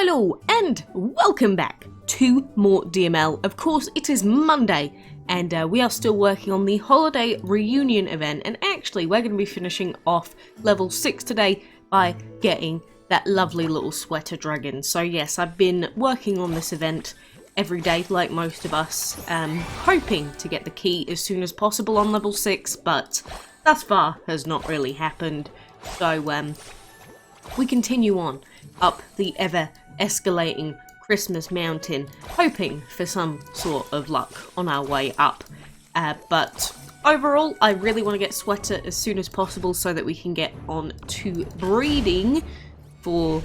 Hello and welcome back to more DML. Of course, it is Monday and we are still working on the holiday reunion event, and actually we're going to be finishing off level 6 today by getting that lovely little sweater dragon. So yes, I've been working on this event every day like most of us, hoping to get the key as soon as possible on level 6, but thus far has not really happened. So we continue on up the ever escalating Christmas mountain, hoping for some sort of luck on our way up. But overall, I really want to get Sweater as soon as possible so that we can get on to breeding for,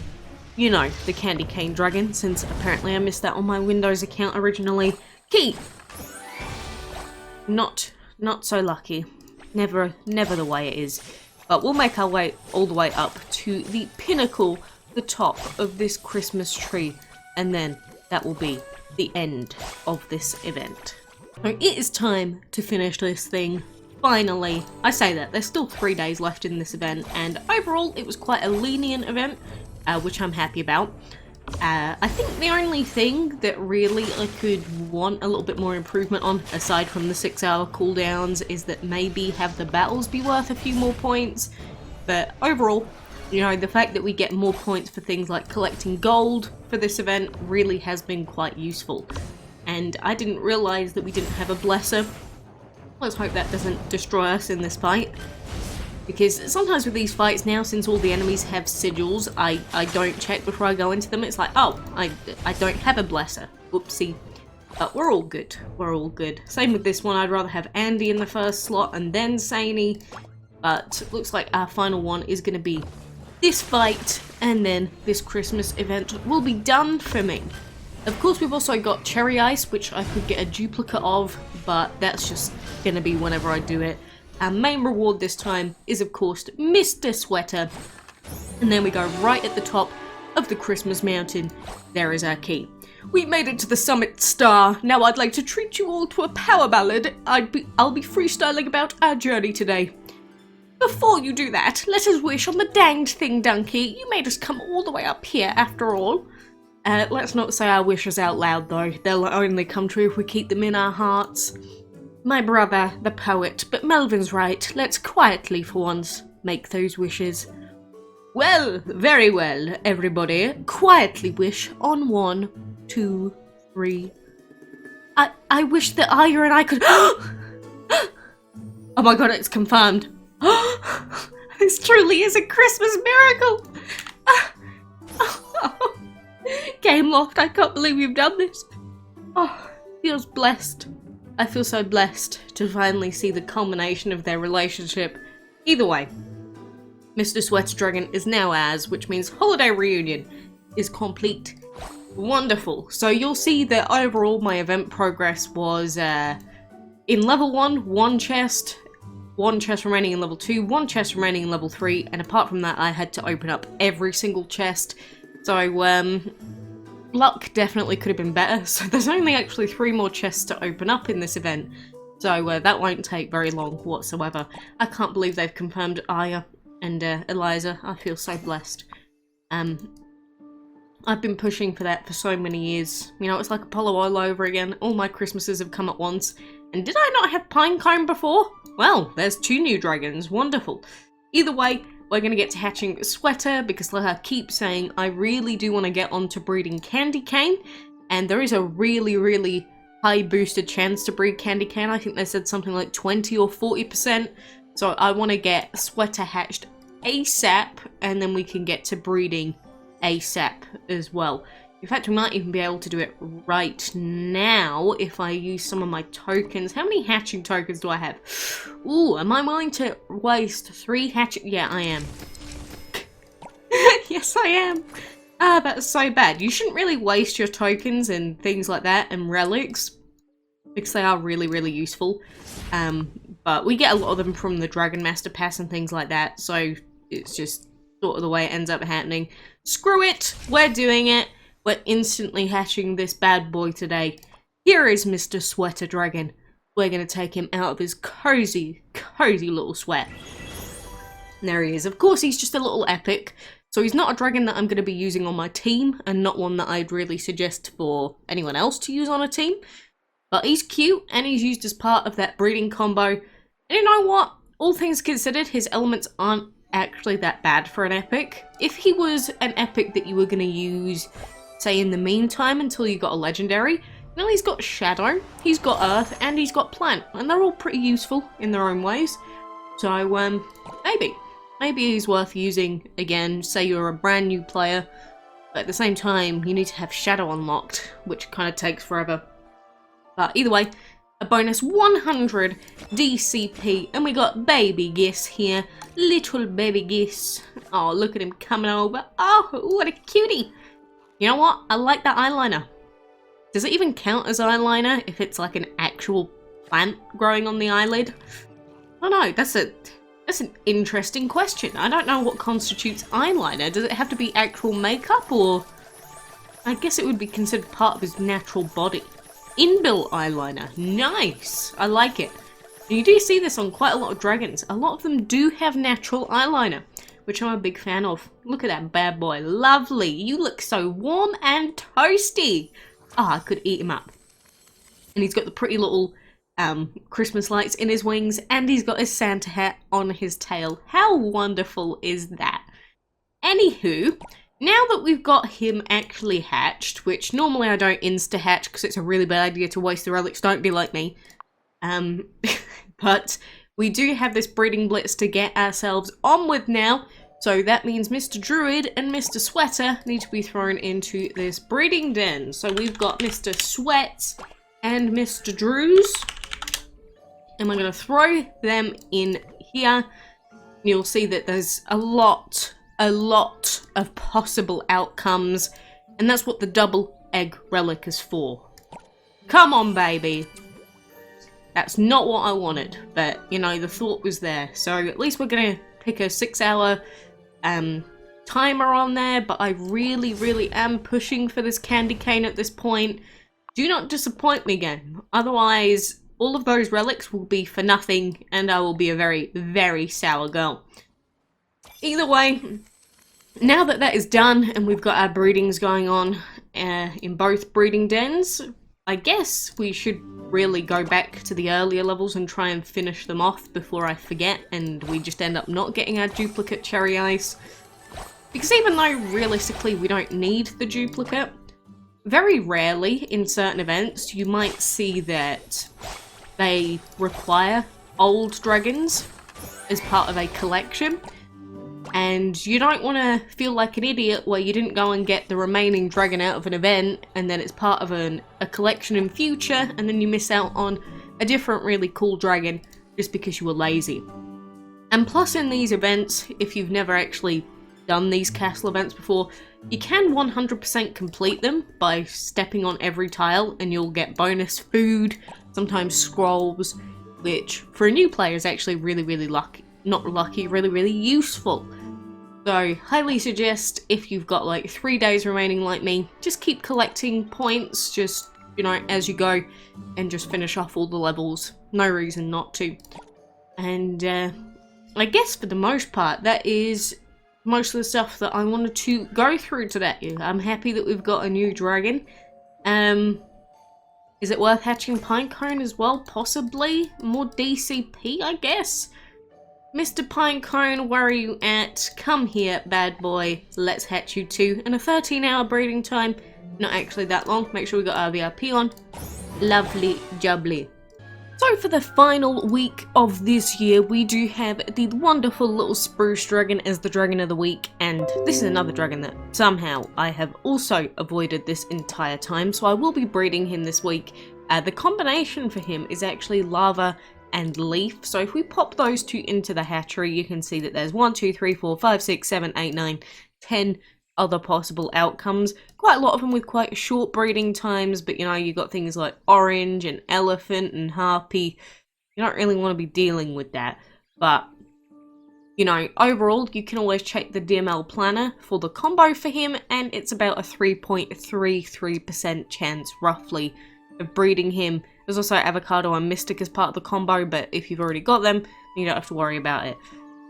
you know, the candy cane dragon, since apparently I missed that on my Windows account originally. Key! Not so lucky. Never the way it is. But we'll make our way all the way up to the pinnacle, the top of this Christmas tree, and then that will be the end of this event. So it is time to finish this thing, finally. I say that, there's still 3 days left in this event, and overall it was quite a lenient event, which I'm happy about. I think the only thing that really I could want a little bit more improvement on, aside from the 6-hour cooldowns, is that maybe have the battles be worth a few more points. But overall, you know, the fact that we get more points for things like collecting gold for this event really has been quite useful. And I didn't realise that we didn't have a blesser. Let's hope that doesn't destroy us in this fight. Because sometimes with these fights now, since all the enemies have sigils, I don't check before I go into them. It's like, oh, I don't have a blesser. Whoopsie. But we're all good. We're all good. Same with this one. I'd rather have Andy in the first slot and then Saney. But looks like our final one is going to be this fight, and then this Christmas event will be done for me. Of course, we've also got Cherry Ice, which I could get a duplicate of, but that's just going to be whenever I do it. Our main reward this time is, of course, Mr. Sweater. And then we go right at the top of the Christmas mountain. There is our key. We made it to the summit star. Now I'd like to treat you all to a power ballad. I'll be freestyling about our journey today. Before you do that, let us wish on the danged thing, Donkey. You made us come all the way up here, after all. Let's not say our wishes out loud, though. They'll only come true if we keep them in our hearts. My brother, the poet, but Melvin's right. Let's quietly, for once, make those wishes. Well, very well, everybody. Quietly wish on 1, 2, 3. I wish that Aya and I could... Oh my god, it's confirmed. This truly is a Christmas miracle! Game Loft, I can't believe you've done this. Oh, feels blessed. I feel so blessed to finally see the culmination of their relationship. Either way, Mr. Sweater Dragon is now ours, which means Holiday Reunion is complete. Wonderful. So you'll see that overall my event progress was in level 1, 1 chest remaining in level 2, 1 chest remaining in level 3, and apart from that I had to open up every single chest. So luck definitely could have been better, so there's only actually 3 more chests to open up in this event, so that won't take very long whatsoever. I can't believe they've confirmed Aya and Eliza. I feel so blessed. I've been pushing for that for so many years. You know, it's like Apollo all over again. All my Christmases have come at once. And did I not have Pinecone before? Well, there's 2 new dragons. Wonderful. Either way, we're going to get to hatching Sweater, because like I keep saying, I really do want to get onto breeding Candy Cane, and there is a really high boosted chance to breed Candy Cane. I think they said something like 20 or 40%, so I want to get Sweater hatched ASAP, and then we can get to breeding ASAP as well. In fact, we might even be able to do it right now if I use some of my tokens. How many hatching tokens do I have? Ooh, am I willing to waste 3 hatching? Yeah, I am. Yes, I am. Ah, that's so bad. You shouldn't really waste your tokens and things like that and relics, because they are really useful. But we get a lot of them from the Dragon Master Pass and things like that, so it's just sort of the way it ends up happening. Screw it! We're doing it! We're instantly hatching this bad boy today. Here is Mr. Sweater Dragon. We're going to take him out of his cozy little sweat. And there he is. Of course, he's just a little epic, So he's not a dragon that I'm going to be using on my team, and not one that I'd really suggest for anyone else to use on a team. But he's cute, and he's used as part of that breeding combo. And you know what? All things considered, his elements aren't actually that bad for an epic. If he was an epic that you were going to use, say in the meantime until you got a legendary, now he's got Shadow, he's got Earth, and he's got Plant, and they're all pretty useful in their own ways. So, maybe he's worth using again, say you're a brand new player, but at the same time, you need to have Shadow unlocked, which kind of takes forever. But either way, a bonus 100 DCP, and we got Baby Giss here, little Baby Giss. Oh, look at him coming over. Oh, what a cutie. You know what? I like that eyeliner. Does it even count as eyeliner if it's like an actual plant growing on the eyelid? I don't know, that's an interesting question. I don't know what constitutes eyeliner. Does it have to be actual makeup, or I guess it would be considered part of his natural body. Inbuilt eyeliner, nice, I like it. And you do see this on quite a lot of dragons. A lot of them do have natural eyeliner, which I'm a big fan of. Look at that bad boy, lovely. You look so warm and toasty. Ah, I could eat him up. And he's got the pretty little Christmas lights in his wings, and he's got his Santa hat on his tail. How wonderful is that? Anywho, now that we've got him actually hatched, which normally I don't insta-hatch because it's a really bad idea to waste the relics, don't be like me. But we do have this breeding blitz to get ourselves on with now. So that means Mr. Druid and Mr. Sweater need to be thrown into this breeding den. So we've got Mr. Sweats and Mr. Drews. And we're going to throw them in here. You'll see that there's a lot of possible outcomes. And that's what the double egg relic is for. Come on, baby. That's not what I wanted. But, you know, the thought was there. So at least we're going to pick a 6-hour timer on there, but I really am pushing for this candy cane at this point. Do not disappoint me again, otherwise all of those relics will be for nothing and I will be a very sour girl. Either way, now that that is done and we've got our breedings going on in both breeding dens, I guess we should really go back to the earlier levels and try and finish them off before I forget and we just end up not getting our duplicate cherry ice. Because even though realistically we don't need the duplicate, very rarely in certain events you might see that they require old dragons as part of a collection. And you don't want to feel like an idiot where you didn't go and get the remaining dragon out of an event and then it's part of a collection in future and then you miss out on a different really cool dragon just because you were lazy. And plus in these events, if you've never actually done these castle events before, you can 100% complete them by stepping on every tile and you'll get bonus food, sometimes scrolls, which for a new player is actually really lucky. Not lucky, really useful. So, highly suggest if you've got like 3 days remaining like me, just keep collecting points, just, you know, as you go, and just finish off all the levels. No reason not to. And, I guess for the most part, that is most of the stuff that I wanted to go through today. I'm happy that we've got a new dragon. Is it worth hatching Pinecone as well? Possibly. More DCP, I guess? Mr. Pinecone, where are you at? Come here, bad boy. Let's hatch you too. And a 13-hour breeding time. Not actually that long. Make sure we got our VRP on. Lovely jubbly. So for the final week of this year, we do have the wonderful little Spruce dragon as the dragon of the week. And this is another dragon that somehow I have also avoided this entire time. So I will be breeding him this week. The combination for him is actually lava and leaf. So if we pop those two into the hatchery, you can see that there's 1, 2, 3, 4, 5, 6, 7, 8, 9, 10 other possible outcomes. Quite a lot of them with quite short breeding times, but you know, you got things like orange and elephant and harpy. You don't really want to be dealing with that. But, you know, overall, you can always check the DML planner for the combo for him, and it's about a 3.33% chance, roughly, of breeding him. There's also Avocado and Mystic as part of the combo, but if you've already got them, you don't have to worry about it.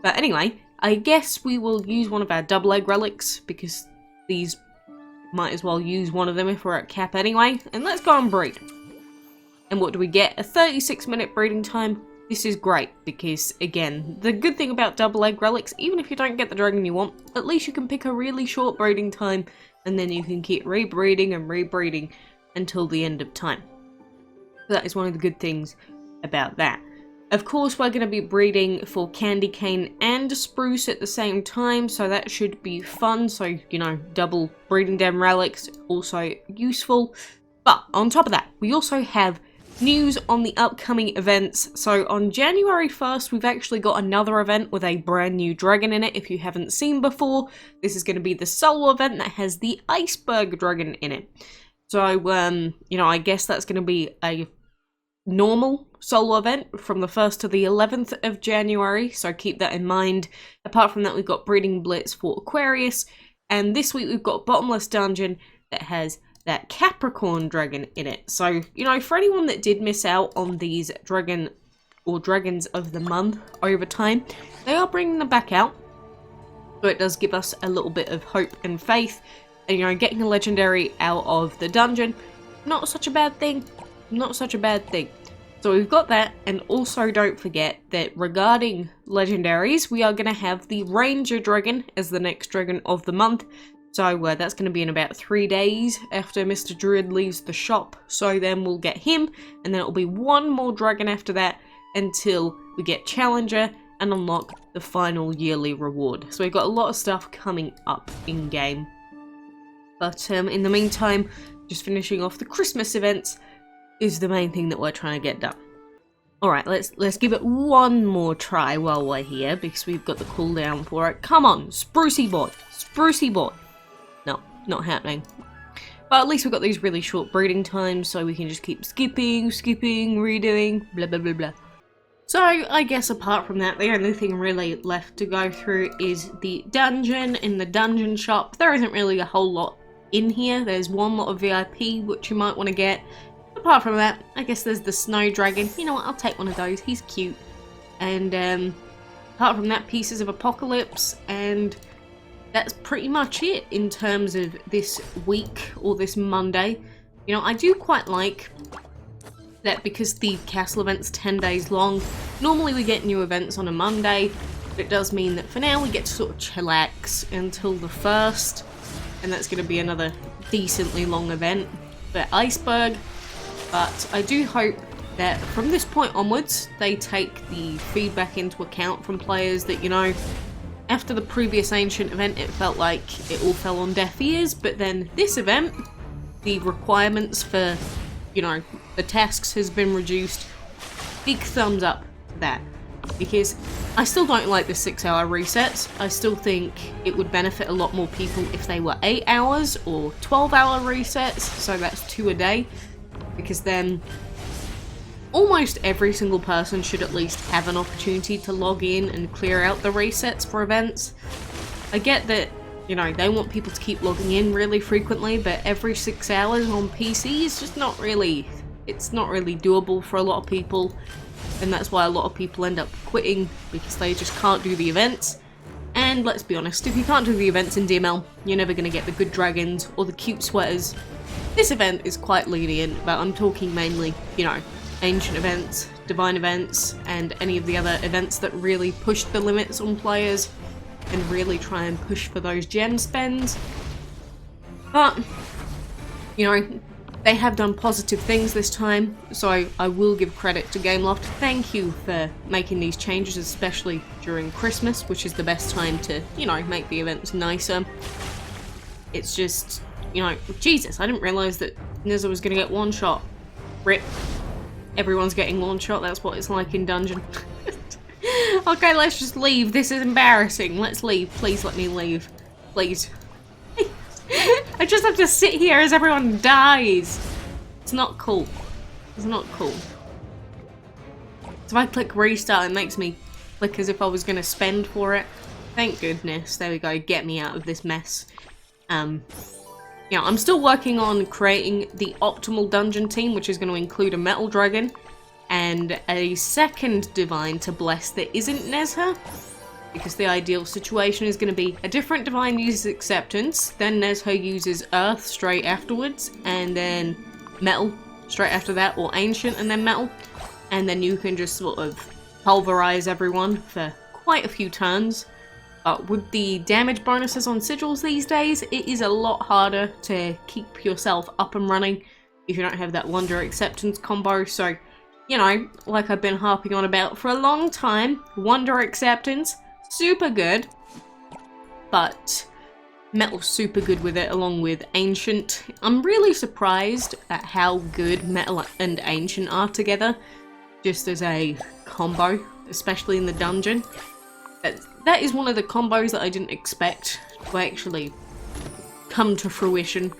But anyway, I guess we will use one of our double egg relics, because these might as well use one of them if we're at cap anyway. And let's go and breed. And what do we get? A 36-minute breeding time. This is great, because again, the good thing about double egg relics, even if you don't get the dragon you want, at least you can pick a really short breeding time, and then you can keep rebreeding and rebreeding until the end of time. So that is one of the good things about that. Of course, we're going to be breeding for candy cane and spruce at the same time, so that should be fun. So, you know, double breeding dem relics, also useful. But on top of that, we also have news on the upcoming events. So on January 1st, we've actually got another event with a brand new dragon in it. If you haven't seen before, this is going to be the solo event that has the iceberg dragon in it. So, you know, I guess that's going to be a normal solo event from the 1st to the 11th of January. So keep that in mind. Apart from that, we've got breeding blitz for Aquarius. And this week we've got bottomless dungeon that has that Capricorn dragon in it. So, you know, for anyone that did miss out on these dragon or dragons of the month over time, they are bringing them back out. So it does give us a little bit of hope and faith. And, you know, getting a legendary out of the dungeon, not such a bad thing. Not such a bad thing. So we've got that, and also don't forget that regarding legendaries, we are going to have the Ranger Dragon as the next dragon of the month. So that's going to be in about 3 days after Mr. Druid leaves the shop. So then we'll get him, and then it'll be one more dragon after that until we get Challenger and unlock the final yearly reward. So we've got a lot of stuff coming up in game. But in the meantime, just finishing off the Christmas events is the main thing that we're trying to get done. Alright, let's give it one more try while we're here, because we've got the cooldown for it. Come on, Sprucey boy! Sprucey boy! No, not happening. But at least we've got these really short breeding times, so we can just keep skipping, redoing, blah blah blah blah. So, I guess apart from that, the only thing really left to go through is the dungeon. In the dungeon shop, there isn't really a whole lot in here. There's one lot of VIP, which you might want to get. Apart from that, I guess there's the snow dragon. You know what, I'll take one of those. He's cute. And apart from that, pieces of apocalypse, and that's pretty much it in terms of this week or this Monday. You know, I do quite like that because the castle event's 10 days long. Normally we get new events on a Monday, but it does mean that for now we get to sort of chillax until the 1st, and that's going to be another decently long event for Iceberg. But I do hope that from this point onwards, they take the feedback into account from players that, you know, after the previous Ancient event, it felt like it all fell on deaf ears, but then this event, the requirements for, you know, the tasks has been reduced. Big thumbs up to that. Because I still don't like the 6-hour resets. I still think it would benefit a lot more people if they were 8 hours or 12-hour resets, so that's 2 a day. Because then almost every single person should at least have an opportunity to log in and clear out the resets for events. I get that, you know, they want people to keep logging in really frequently, but every 6 hours on PC is just not really, it's not really doable for a lot of people, and that's why a lot of people end up quitting, because they just can't do the events. And let's be honest, if you can't do the events in DML, you're never going to get the good dragons or the cute sweaters. This event is quite lenient, but I'm talking mainly, you know, Ancient events, Divine events, and any of the other events that really push the limits on players and really try and push for those gem spends. But, you know, they have done positive things this time, so I will give credit to Gameloft. Thank you for making these changes, especially during Christmas, which is the best time to, you know, make the events nicer. It's just, you know, Jesus, I didn't realise that Nizza was going to get one shot. Rip. Everyone's getting one shot, that's what it's like in dungeon. Okay, let's just leave. This is embarrassing. Let's leave. Please let me leave. Please. I just have to sit here as everyone dies. It's not cool. It's not cool. So if I click restart, it makes me click as if I was going to spend for it. Thank goodness. There we go. Get me out of this mess. Yeah, I'm still working on creating the optimal dungeon team, which is going to include a metal dragon and a second divine to bless that isn't Nezha. because the ideal situation is going to be a different divine uses acceptance, then Nezho uses earth straight afterwards, and then metal straight after that, or ancient and then metal, and then you can just sort of pulverize everyone for quite a few turns. With the damage bonuses on sigils these days, it is a lot harder to keep yourself up and running if you don't have that wonder acceptance combo. So, you know, like I've been harping on about for a long time, wonder acceptance, super good, but metal's super good with it along with ancient. I'm really surprised at how good metal and ancient are together, just as a combo, especially in the dungeon. That is one of the combos that I didn't expect to actually come to fruition.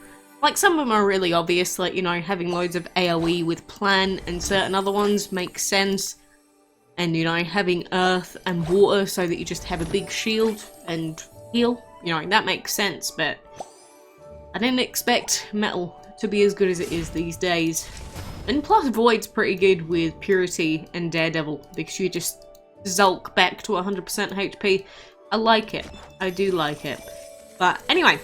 Like, some of them are really obvious, like, you know, having loads of AoE with plan, and certain other ones make sense. And, you know, having earth and water so that you just have a big shield and heal, you know, that makes sense, but I didn't expect metal to be as good as it is these days. And plus Void's pretty good with Purity and Daredevil, because you just Zulk back to 100% HP. I like it. I do like it. But anyway,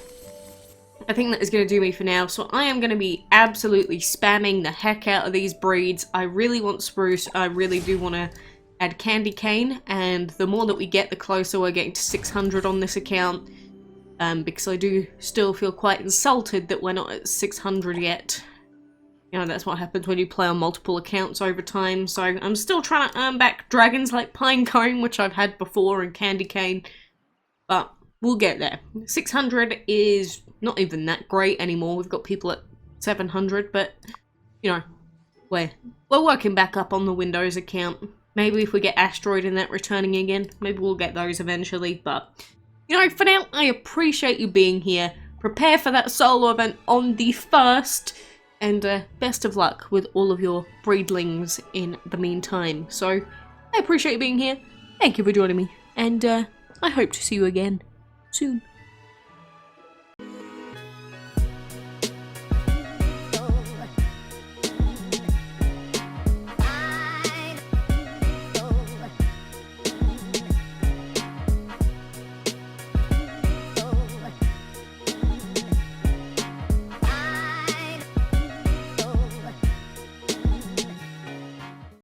I think that is going to do me for now. So I am going to be absolutely spamming the heck out of these breeds. I really want Spruce. I really do want to add Candy Cane. And the more that we get, the closer we're getting to 600 on this account. Because I do still feel quite insulted that we're not at 600 yet. You know, that's what happens when you play on multiple accounts over time. So I'm still trying to earn back dragons like Pinecone, which I've had before, and Candy Cane. But we'll get there. 600 is not even that great anymore. We've got people at 700, but, you know, we're working back up on the Windows account. Maybe if we get Asteroid and that returning again, maybe we'll get those eventually. But, you know, for now, I appreciate you being here. Prepare for that solo event on the 1st. And best of luck with all of your breedlings in the meantime. So, I appreciate you being here. Thank you for joining me. And I hope to see you again soon.